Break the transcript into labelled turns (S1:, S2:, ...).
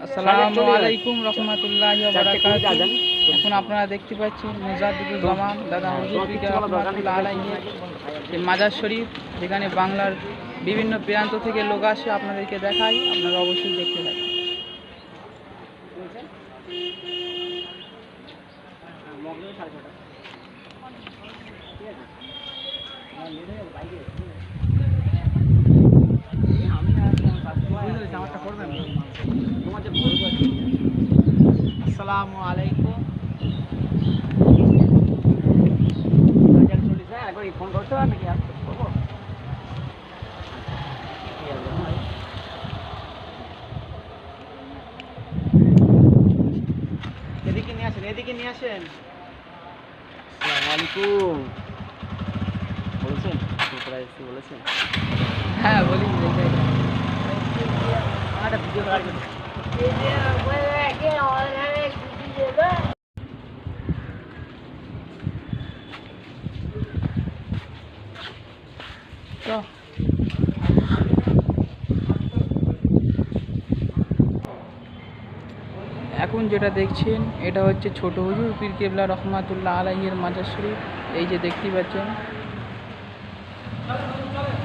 S1: আসসালামু আলাইকুম রহমতুল্লাহি ওয়া বারাকাতুহু। এখন আপনারা দেখতে পাচ্ছেন মুজাদ্দিদুল জামান দাদা হুজুর পীর রহমাতুল্লাহ আলাইহির মাজার শরীফ, যেখানে বাংলার বিভিন্ন প্রান্ত থেকে লোক আসে। আপনাদেরকে দেখাই, আপনারা অবশ্যই দেখতে থাকুন। আসসালামু আলাইকুম।
S2: ফোন করতে হবে নাকি?
S1: এদিকে নিয়ে আসেন, এদিকে নিয়ে আসেন।
S2: আসসালামু আলাইকুম। বলেছেন বলেছেন?
S1: হ্যাঁ বলি।
S2: একটা ভিডিও করার জন্য
S1: তো এখন যেটা দেখছেন এটা হচ্ছে ছোট হুজুর পীর কেবলা রহমাতুল্লাহ আলাইহির মাজার শরীফ। এই যে দেখতে পাচ্ছেন।